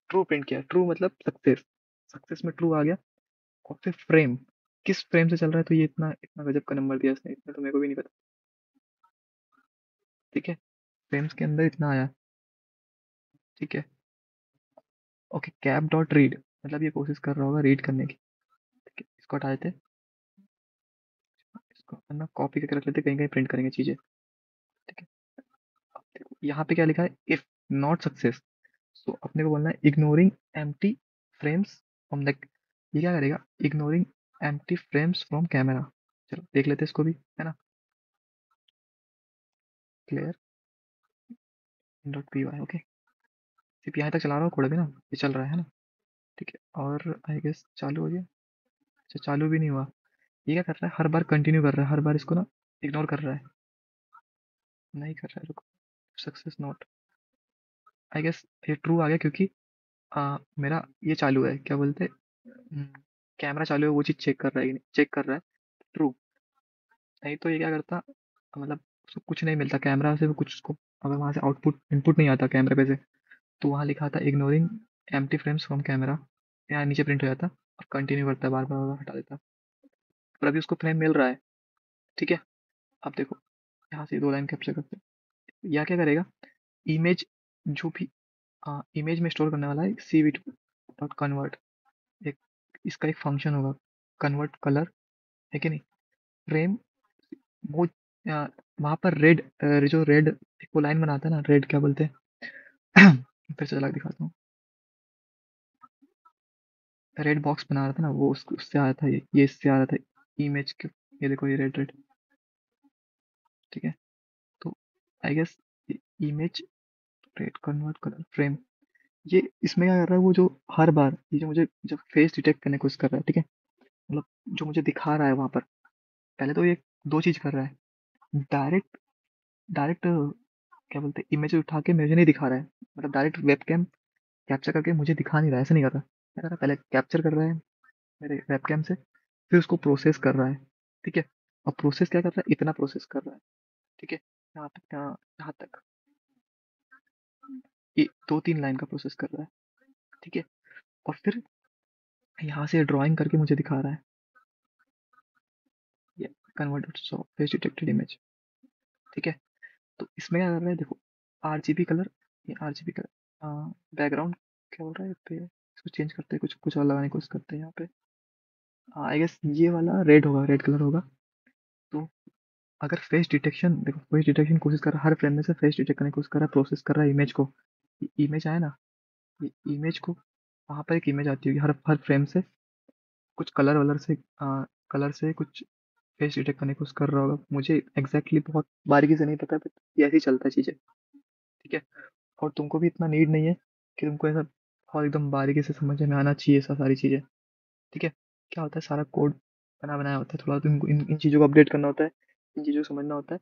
ट्रू प्रिंट किया, ट्रू मतलब सक्सेस, सक्सेस में ट्रू आ गया। और फिर फ्रेम, किस फ्रेम से चल रहा है, तो ये इतना इतना गजब का नंबर दिया इसने, इतना तो मेरे को भी नहीं पता। ठीक है। फ्रेम्स के अंदर इतना आया। ठीक है। ओके, कैप डॉट रीड, मतलब ये कोशिश कर रहा होगा रीड करने की। ठीक है, इसको हटा देते, इसको है ना कॉपी करके रख लेते, कहीं कहीं प्रिंट करेंगे चीज़ें। ठीक है। अब देखो यहाँ पे क्या लिखा है, इफ नॉट सक्सेस, सो अपने को बोलना है ignoring empty frames from the, ये क्या करेगा, ignoring empty frames from camera. चलो देख लेते हैं इसको भी, है ना, clear dot P Y. Okay, सिर्फ यहाँ तक चला रहा हूँ कोड भी ना, ये चल रहा है ना। ठीक है। और आई गेस चालू हो गया, अच्छा चालू भी नहीं हुआ। ये क्या कर रहा है, हर बार कंटिन्यू कर रहा है, हर बार इसको ना इग्नोर कर रहा है, नहीं कर रहा है, रुको, सक्सेस नॉट, आई गेस ये ट्रू आ गया क्योंकि मेरा ये चालू है, क्या बोलते हैं, कैमरा चालू है, वो चीज़ चेक कर रहा है, चेक कर रहा है, ट्रू। नहीं तो ये क्या करता, मतलब उसको कुछ नहीं मिलता कैमरा से, वो कुछ उसको, अगर वहाँ से आउटपुट इनपुट नहीं आता कैमरे पे से, तो वहाँ लिखा था ignoring empty frames from camera, यहाँ नीचे प्रिंट हो जाता और कंटिन्यू करता है, बार बार बार हटा देता। पर अभी उसको फ्रेम मिल रहा है। ठीक है। अब देखो यहाँ से दो लाइन कैप्चर करते हैं, या क्या करेगा, इमेज जो भी इमेज में स्टोर करने वाला है, सी वी टू डॉट कन्वर्ट, एक इसका एक फंक्शन होगा, कन्वर्ट कलर, है कि नहीं, फ्रेम, वो वहाँ पर रेड, जो रेड एक वो लाइन बनाता है ना, रेड क्या बोलते हैं फिर से अलग दिखाता हूँ, रेड बॉक्स बना रहा था ना, वो उससे आया था, ये इससे आ रहा था इमेज के। ये देखो, ये रेड रेड, ठीक है। तो I guess image, red convert colour frame, ये इसमें क्या कर रहा है, वो जो हर बार ये जो मुझे जब फेस डिटेक्ट करने की कोशिश कर रहा है, ठीक है, मतलब जो मुझे दिखा रहा है वहां पर, पहले तो ये दो चीज कर रहा है। डायरेक्ट डायरेक्ट क्या बोलते हैं, इमेज उठा के मुझे नहीं दिखा रहा है, मतलब डायरेक्ट वेबकैम कैप्चर करके मुझे दिखा नहीं रहा है, ऐसा नहीं कर रहा। क्या कर रहा है, पहले कैप्चर कर रहा है मेरे वेबकैम से, फिर उसको प्रोसेस कर रहा है, ठीक है। और प्रोसेस क्या कर रहा है, इतना प्रोसेस कर रहा है, ठीक है, यहाँ तक, यहाँ तक, ये 2-3 लाइन का प्रोसेस कर रहा है, ठीक है। और फिर यहाँ से ड्राइंग करके मुझे दिखा रहा है, ये कन्वर्टेड फेस डिटेक्टेड इमेज, ठीक है। तो इसमें क्या कर रहा है, देखो, आरजीबी कलर, ये आरजीबी कलर, बैकग्राउंड क्या बोल रहा है पे, इसको चेंज करते हैं, कुछ कुछ और लगाने की कोशिश करते हैं यहाँ पे। आई गेस ये वाला रेड होगा, रेड कलर होगा। तो अगर फेस डिटेक्शन, देखो, फेस डिटेक्शन कोशिश कर रहा है, हर फ्रेम में से फेस डिटेक्ट करने की कोशिश कर रहा है, प्रोसेस कर रहा है इमेज को। इमेज आया ना, ये इमेज को, वहाँ पर एक इमेज आती होगी हर हर फ्रेम से, कुछ कलर वलर से, कलर से कुछ फेस डिटेक्ट करने की कोशिश कर रहा होगा, मुझे एग्जैक्टली बहुत बारीकी से नहीं पता, बट ये ऐसे ही चलता है चीज़ें, ठीक है। और तुमको भी इतना नीड नहीं है कि तुमको ऐसा बहुत एकदम बारीकी से समझ में आना चाहिए ऐसा सारी चीज़ें, ठीक है। क्या होता है, सारा कोड बना बनाया होता है, थोड़ा तुमको इन चीज़ों को अपडेट करना होता है, इन चीज़ों को समझना होता है,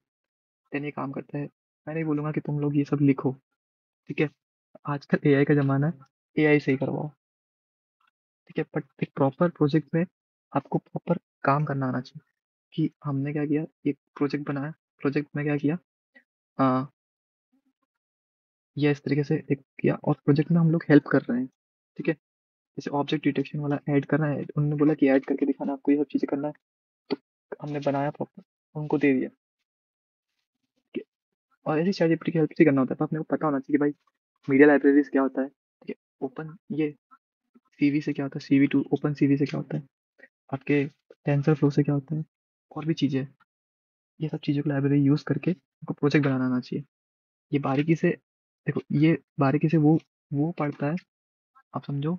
देन ये काम करता है। मैं नहीं बोलूँगा कि तुम लोग ये सब लिखो, ठीक है। आजकल एआई का ज़माना है, एआई से ही करवाओ, ठीक है। बट एक प्रॉपर प्रोजेक्ट में आपको प्रॉपर काम करना आना चाहिए। कि हमने क्या किया, एक प्रोजेक्ट बनाया, प्रोजेक्ट में क्या किया, आ, ये इस तरीके से एक किया, और प्रोजेक्ट में हम लोग हेल्प कर रहे हैं, ठीक है। जैसे ऑब्जेक्ट डिटेक्शन वाला ऐड करना है, उन्होंने बोला कि ऐड करके दिखाना, आपको ये सब चीज़ें करना है, तो हमने बनाया प्रॉपर, उनको दे दिया, ठीक है। और ऐसी चैट जीपीटी की हेल्प से करना होता है, तो अपने को पता होना चाहिए कि भाई मीडिया लाइब्रेरीज क्या होता है, ठीक है। ओपन ये सीवी से क्या होता है, सीवी टू ओपन सीवी से क्या होता है, आपके टेंसर फ्लो से क्या होता है, और भी चीज़ें, ये सब चीज़ों को लाइब्रेरी यूज़ करके आपको प्रोजेक्ट बनाना आना चाहिए। ये बारीकी से, देखो, ये बारीकी से वो पढ़ता है, आप समझो,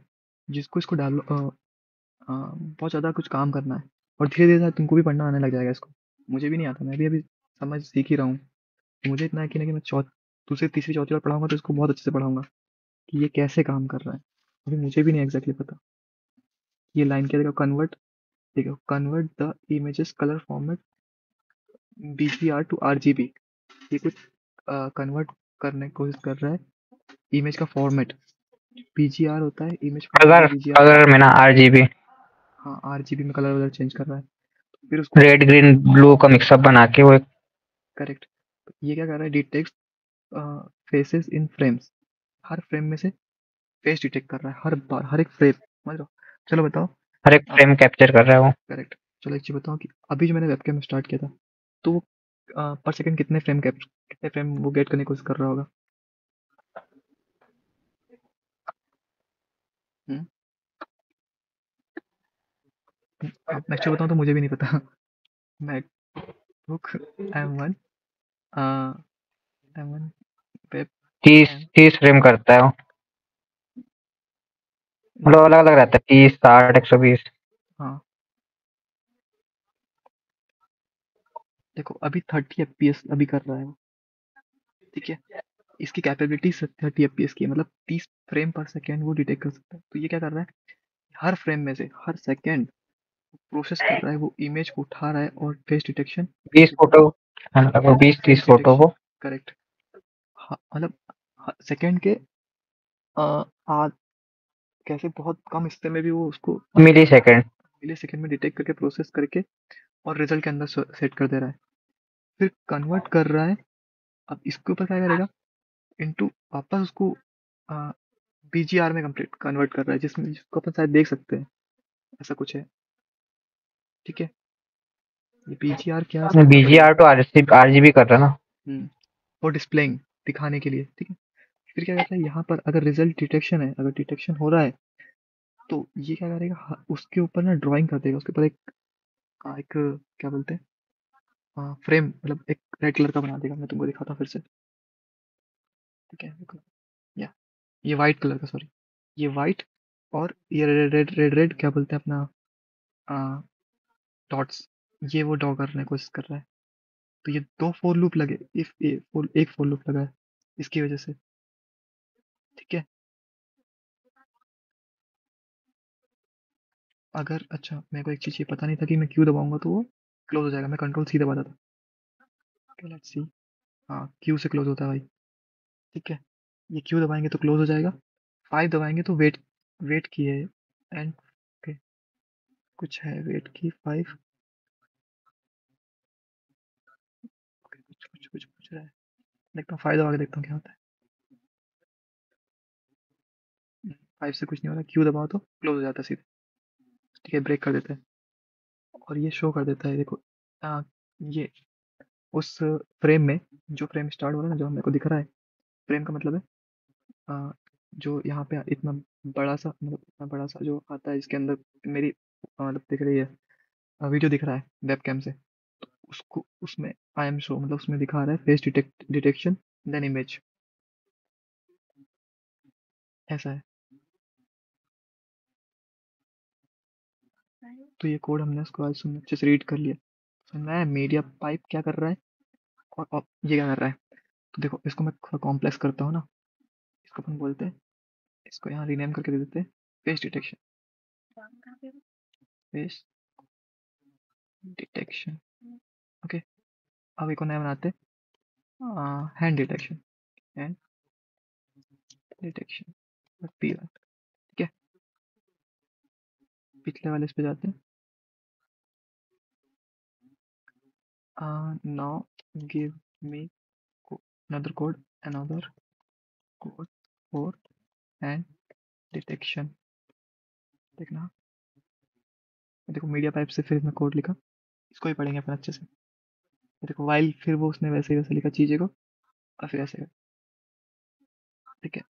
जिसको इसको डालो, बहुत ज़्यादा कुछ काम करना है, और धीरे धीरे तुमको भी पढ़ना आने लग जाएगा इसको। मुझे भी नहीं आता, मैं भी अभी समझ सीख ही रहा हूँ। मुझे इतना यकीन है कि मैं दूसरी तीसरी चौथी बार पढ़ाऊंगा तो इसको बहुत अच्छे से पढ़ाऊंगा कि ये कैसे काम कर रहा है। अभी मुझे भी नहीं एग्जैक्टली पता। ये लाइन क्या, देखो, कन्वर्ट, देखो, convert the images colour format BGR to RGB, ये कुछ कन्वर्ट करने की कोशिश कर रहा है इमेज का फॉर्मेट। बीजीआर होता है इमेज फॉर्मेट, कलर ये बीजीआर का, कलर में ना आरजीबी, हाँ, आरजीबी में कलर वलर चेंज कर रहा है, फिर उसको, रेड ग्रीन ब्लू का मिक्सअप बना के वो एक करेक्ट। ये क्या कर रहा है, डिटेक्ट फेसेस इन फ्रेम्स, हर फ्रेम में से फेस डिटेक्ट कर रहा है, हर बार, हर एक फ्रेम, समझ रहे हो। चलो बताओ, हर एक आप, फ्रेम कैप्चर कर रहा है वो। करेक्ट। चलो एक चीज बताओ कि अभी जो मैंने वेबकैम स्टार्ट किया था, तो वो पर सेकंड कितने फ्रेम वो गेट करने की कोशिश कर रहा होगा। हम्म? अब मैं एक्चुअली बताऊँ तो मुझे भी नहीं पता। मैकबुक M1, M1 वेब तीस कैम, 30 फ्रेम करता है वो, मतलब अलग अलग रहता है, 30, 60, 120। हाँ, देखो, अभी 30 FPS अभी कर रहा है वो, ठीक है। इसकी कैपेबिलिटी 30 FPS की है, मतलब 30 फ्रेम पर सेकेंड वो डिटेक्ट कर सकता है। तो ये क्या कर रहा है, हर फ्रेम में से हर सेकेंड प्रोसेस कर रहा है, वो इमेज को उठा रहा है, और फेस डिटेक्शन, 20 फोटो, मतलब वो 20-30 फोटो फेस डिटेक्शन, को करेक्ट। हाँ, मतलब सेकेंड के आ, कैसे बहुत कम हिस्से में भी वो उसको मिली सेकेंड। मिली सेकेंड में डिटेक्ट करके प्रोसेस करके और रिजल्ट के अंदर सेट कर दे रहा है, फिर कन्वर्ट कर रहा है। अब इसके ऊपर क्या करेगा, इनटू वापस उसको बीजीआर में कंप्लीट कन्वर्ट कर रहा है, जिसमें जिसको अपन शायद देख सकते हैं, ऐसा कुछ है, ठीक है। ये बीजीआर क्या है, समझना पड़ेगा। बीजीआर टू आरजीबी कर रहा है ना। हम्म, और डिस्प्लेइंग, दिखाने के लिए, ठीक है। फिर क्या करता है, यहाँ पर अगर रिजल्ट डिटेक्शन है, अगर डिटेक्शन हो रहा है, तो ये क्या करेगा, उसके ऊपर ना ड्राइंग कर देगा, उसके ऊपर एक क्या बोलते हैं, फ्रेम, मतलब एक रेड कलर का बना देगा। मैं तुमको दिखाता हूँ फिर से, ठीक है, देखो, या ये वाइट कलर का, सॉरी, ये वाइट और ये रेड रेड रेड रेड क्या बोलते हैं अपना डॉट्स, ये वो ड्रॉ करने की कोशिश कर रहा है। तो ये दो फोर लूप लगे, इफ एक फोर लूप लगा है इसकी वजह से। ठीक है। अगर अच्छा मेरे को एक चीज़ ये पता नहीं था कि मैं क्यू दबाऊंगा तो वो क्लोज हो जाएगा, मैं कंट्रोल सी दबाता था। Let's see. हाँ क्यू से क्लोज होता है भाई। ठीक है। ये क्यू दबाएंगे तो क्लोज हो जाएगा, 5 दबाएंगे तो वेट, वेट की है एंड ओके, कुछ है वेट की 5। ओके कुछ पूछ रहा है, देखता हूँ 5 दबा के देखता हूँ क्या होता है। 5 से कुछ नहीं हो रहा, क्यू दबाओ तो क्लोज हो जाता है सीधे। ठीक है ब्रेक कर देते हैं और ये शो कर देता है देखो। ये उस फ्रेम में, जो फ्रेम स्टार्ट हो रहा है ना, जो मेरे को दिख रहा है, फ्रेम का मतलब है अ, जो यहाँ पे इतना बड़ा सा, मतलब इतना बड़ा सा जो आता है इसके अंदर मेरी मतलब दिख रही है, वीडियो दिख रहा है वेब कैम से, तो उसको उसमें आई एम शो, मतलब उसमें दिखा रहा है फेस डिटेक्शन देन इमेज, ऐसा है। तो ये कोड हमने उसको आज सुन अच्छे से रीड कर लिया, समझ में आया मीडिया पाइप क्या कर रहा है और ये क्या कर रहा है। तो देखो इसको मैं थोड़ा कॉम्प्लेक्स करता हूँ ना, इसको अपन बोलते हैं, इसको यहाँ रीनेम करके दे देते हैं face detection, face detection. Okay. अब एक और नया बनाते हैं hand detection, hand detection P वाला। ठीक है। पिछले वाले इस पे जाते हैं, now give me another code, another code for hand detection। देखना, देखो मीडिया पाइप से फिर इसने कोड लिखा, इसको ही पढ़ेंगे अपन अच्छे से। देखो वाइल फिर वो उसने वैसे ही वैसे लिखा चीजें को और फिर ऐसे, ठीक है।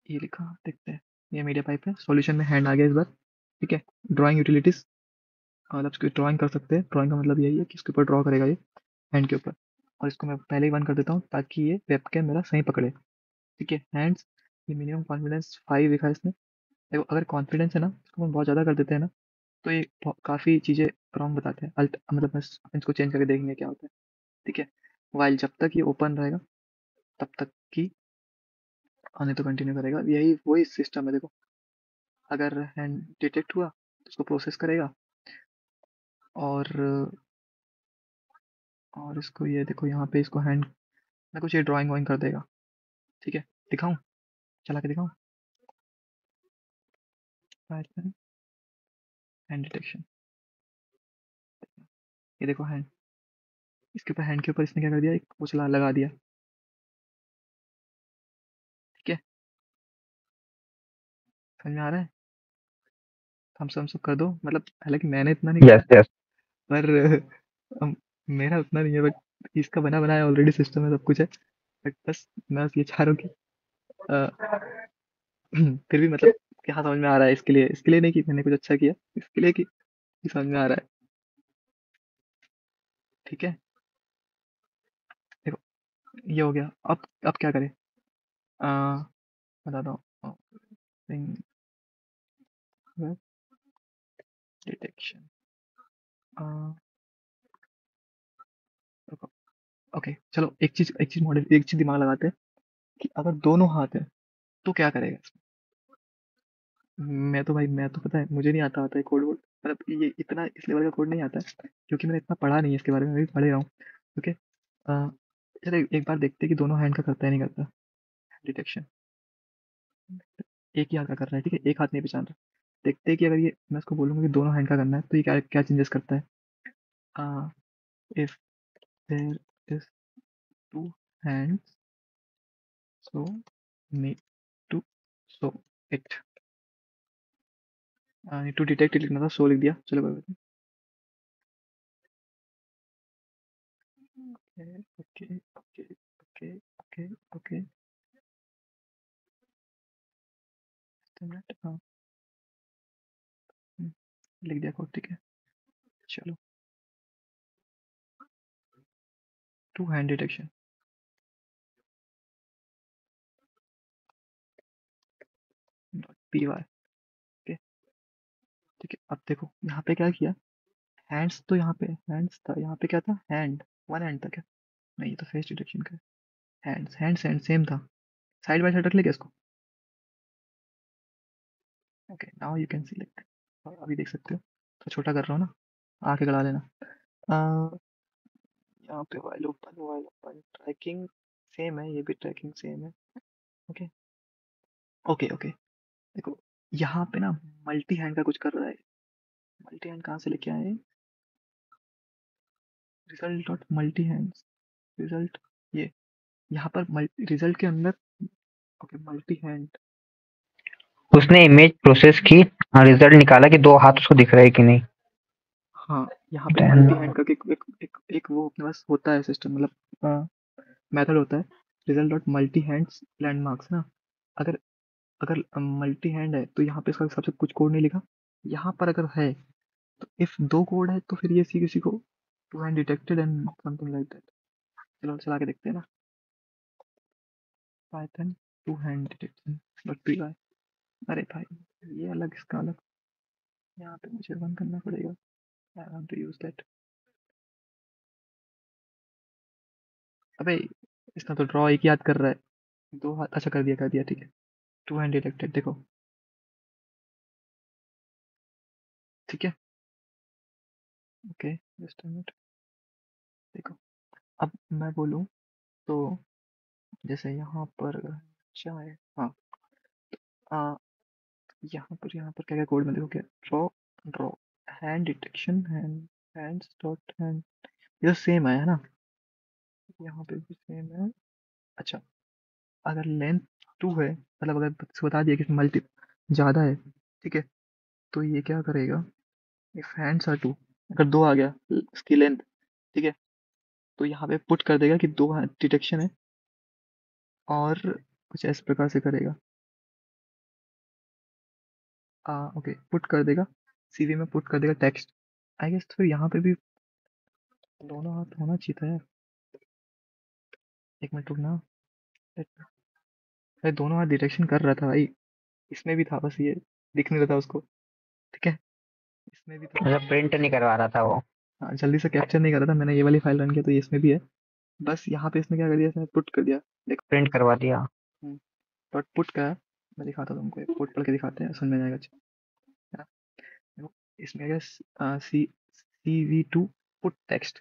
ये लिखा, देखते हैं। ये मीडिया पाइप है, सॉल्यूशन में हैंड आ गया इस बार। ठीक है। ड्राइंग यूटिलिटीज, मतलब इसकी ड्राइंग कर सकते हैं, ड्राइंग का मतलब यही है कि इसके ऊपर ड्रॉ करेगा ये हैंड के ऊपर, और इसको मैं पहले ही वन कर देता हूँ ताकि ये वेबकैम मेरा सही पकड़े। ठीक है। हैंड्स, ये मिनिमम कॉन्फिडेंस 5 लिखा है इसने। देखो अगर कॉन्फिडेंस है ना, इसको हम बहुत ज़्यादा कर देते हैं ना, तो ये काफ़ी चीज़ें रॉन्ग बताते हैं। अल्ट मतलब मैं इसको चेंज करके देखेंगे क्या होता है। ठीक है। वाइल जब तक ये ओपन रहेगा तब तक की आने तो कंटिन्यू करेगा, यही वही सिस्टम है। देखो अगर हैंड डिटेक्ट हुआ तो उसको प्रोसेस करेगा, और इसको ये देखो यहाँ पे इसको हैंड में कुछ ये ड्राइंग वाइंग कर देगा। ठीक है। दिखाऊं, चला के दिखाऊं, हैंड डिटेक्शन, ये देखो हैंड, इसके ऊपर हैंड के ऊपर इसने क्या कर दिया, एक उछला लगा दिया। ठीक है। समझ में आ रहा है। थम्स अप कर दो, मतलब हालांकि मैंने इतना नहीं करा यस यस। पर अम, मेरा उतना नहीं है, बट इसका बना बनाया ऑलरेडी सिस्टम है, सब कुछ है। बट बस मैं बस ये चाह रहा हूँ कि अ, फिर भी मतलब क्या समझ में आ रहा है, इसके लिए नहीं कि मैंने कुछ अच्छा किया, इसके लिए कि समझ में आ रहा है। ठीक है। देखो ये हो गया, अब क्या करें, आ, बताता हूँ, डिटेक्शन, ओके चलो एक चीज दिमाग लगाते हैं कि अगर दोनों हाथ है तो क्या करेगा इसमें। मैं तो भाई, मैं तो पता है मुझे नहीं आता है कोड वोड, मतलब ये इतना इस लेवल का कोड नहीं आता है क्योंकि मैंने इतना पढ़ा नहीं है इसके बारे में, अभी पढ़ रहा हूँ। ओके। चलो एक बार देखते हैं कि दोनों हैंड का करता है नहीं करता डिटेक्शन। एक ही हाथ का कर रहा है, ठीक है, एक हाथ नहीं पहचान रहा। देखते हैं कि अगर ये मैं इसको बोलूंगा कि दोनों हैंड का करना है तो ये क्या क्या चेंजेस करता है। If there is two hands so need to so it, need to detect लिखना था, सो लिख दिया, चलो कोई बात नहीं। Okay okay okay okay okay. Minute, हाँ। हम्म, लिख दिया कोड, ठीक है। चलो, two hand detection. P Y. Okay, ठीक है। अब देखो यहाँ पे क्या किया, हैंड्स तो यहाँ पे हैंड्स था, यहाँ पे क्या था, हैंड, वन हैंड था क्या, नहीं ये तो फेस डिटेक्शन का है। हैंड्स हैंड्स हैंड सेम था, साइड बाय साइड रख ले क्या इसको। Okay now you can see like, अभी देख सकते हो, तो छोटा कर रहा हूँ ना, आके गड़ा लेना। अ, यहाँ पे वाइल ओपन ट्रैकिंग सेम है, ये भी ट्रैकिंग सेम है। ओके ओके ओके, देखो यहाँ पे ना मल्टी हैंड का कुछ कर रहा है। मल्टी हैंड कहाँ से लेके आए हैं, result dot multi hands, result, ये यहाँ पर रिजल्ट के अंदर, ओके मल्टी हैंड। उसने इमेज प्रोसेस की और रिजल्ट निकाला कि 2 हाथ उसको दिख रहे हैं कि नहीं। हाँ यहाँ पे देन मल्टी हैंड करके एक वो अपने पास होता है सिस्टम, मतलब मेथड होता है, result dot multi hands landmarks ना। अगर अगर मल्टी हैंड है तो यहाँ पे इसका सबसे कुछ कोड नहीं लिखा, यहाँ पर अगर है तो इफ दो कोड है तो फिर ये सी किसी को two hand detected and something like that. चलो चला के देखते हैं ना, Python two hand detection dot P Y. अरे भाई ये अलग इसका अलग, यहाँ पे मुझे रन करना पड़ेगा, I want to use that. अबे इसने तो ड्रॉ एक ही याद कर रहा है, दो हाथ, अच्छा कर दिया ठीक है। टू हैंड डिटेक्टेड देखो, ठीक है। ओके जस्ट अ मिनट, देखो अब मैं बोलूँ तो, जैसे यहाँ पर क्या है, हाँ आ, यहाँ पर क्या क्या कोड में देखो क्या, draw draw hand detection hand, hands dot hand, ये तो सेम है ना, यहाँ पे भी सेम है। अच्छा अगर लेंथ टू है, मतलब अगर इसको बता दिया कि मल्टी ज़्यादा है, ठीक है, तो ये क्या करेगा, इफ हैंड्स आर टू, अगर दो आ गया इसकी लेंथ, ठीक है, तो यहाँ पे पुट कर देगा कि दो डिटेक्शन है, और कुछ इस प्रकार से करेगा, ओके पुट कर देगा, सीवी में पुट कर देगा टेक्स्ट। आई गेस तो यहाँ पे भी दोनों हाथ होना चाहिए था यार, एक मिनट रुकना। अरे दोनों हाथ डिटेक्शन कर रहा था भाई, इसमें भी था, बस ये दिख नहीं रहा था उसको, ठीक है, इसमें भी था। मतलब प्रिंट नहीं करवा रहा था वो। हाँ जल्दी से कैप्चर नहीं कर रहा था, मैंने ये वाली फाइल रन किया तो ये इसमें भी है, बस यहाँ पे इसने क्या कर दिया, इसने पुट कर दिया, देखो। प्रिंट करवा दिया। डॉट पुट का है, मैं दिखाता हूँ तुमको, पुट पढ़ के दिखाते हैं, समझ में आएगा अच्छा, है ना? देखो इसमें क्या, CV2 पुट टेक्स्ट,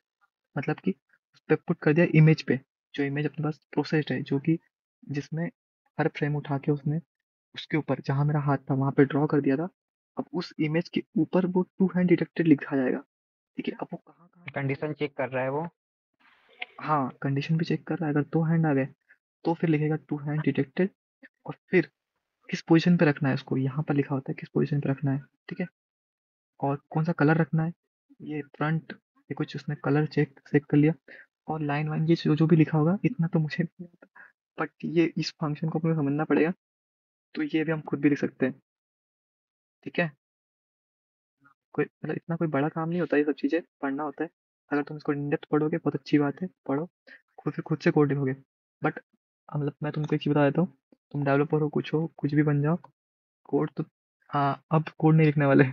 मतलब कि उस पे पुट कर दिया इमेज पे, जो इमेज अपने पास प्रोसेस्ड है, जो कि जिसमें हर फ्रेम उठा के उसने उसके ऊपर जहाँ मेरा हाथ था वहां पे ड्रॉ कर दिया था। अब उस इमेज के ऊपर वो टू हैंड डिटेक्टेड लिखा जाएगा, ठीक है। अब वो कहाँ कहाँ पे लिखेगा, कंडीशन चेक कर रहा है वो। हाँ कंडीशन भी चेक कर रहा है, अगर दो हैंड आ गए तो फिर लिखेगा टू हैंड डिटेक्टेड, और फिर किस पोजीशन पे रखना है उसको, यहाँ पर लिखा होता है किस पोजीशन पे रखना है, ठीक है, और कौन सा कलर रखना है, ये फ्रंट, ये कुछ उसने कलर चेक चेक कर लिया, और लाइन वाइन ये जो जो भी लिखा होगा, इतना तो मुझे नहीं आता, बट ये इस फंक्शन को अपने को समझना पड़ेगा, तो ये भी हम खुद भी लिख सकते हैं, ठीक है। कोई मतलब इतना कोई बड़ा काम नहीं होता, ये सब चीज़ें पढ़ना होता है, अगर तुम इसको इन डेप्थ पढ़ोगे बहुत अच्छी बात है, पढ़ो, खुद से कोड लिखोगे, बट मतलब मैं तुमको एक चीज़ बता देता हूँ, तुम डेवलपर हो कुछ भी बन जाओ, कोड तो, हाँ अब कोड नहीं लिखने वाले,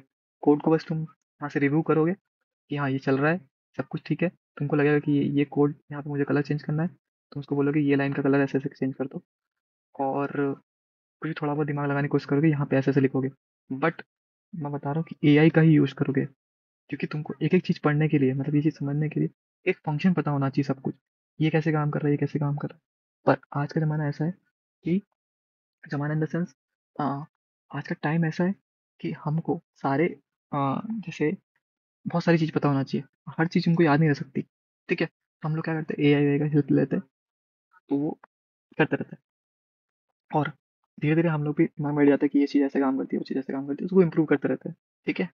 कोड को बस तुम यहाँ से रिव्यू करोगे कि हाँ ये चल रहा है, सब कुछ ठीक है, तुमको लगेगा कि ये कोड यहाँ पे मुझे कलर चेंज करना है, तुम उसको बोलोगे ये लाइन का कलर ऐसे ऐसे चेंज कर दो, और कुछ भी थोड़ा बहुत दिमाग लगाने की कोशिश करोगे, यहाँ पे ऐसे ऐसे लिखोगे, बट मैं बता रहा हूँ कि एआई का ही यूज़ करोगे, क्योंकि तुमको एक एक चीज़ पढ़ने के लिए, मतलब ये चीज़ समझने के लिए एक फंक्शन पता होना चाहिए सब कुछ, ये कैसे काम कर रहा है, ये कैसे काम कर रहा है, पर आज का ज़माना ऐसा है कि, ज़माना इन द सेंस, आज का टाइम ऐसा है कि हमको सारे, जैसे बहुत सारी चीज़ पता होना चाहिए, हर चीज़ उनको याद नहीं रह सकती, ठीक है, तो हम लोग क्या करते हैं, एआई का हेल्प लेते हैं, तो वो करते रहते हैं, और धीरे धीरे हम लोग भी दिमाग में बैठ जाता है कि ये चीज़ ऐसे काम करती है, वो चीज़ ऐसे काम करती है, उसको इम्प्रूव करते रहते हैं, ठीक है।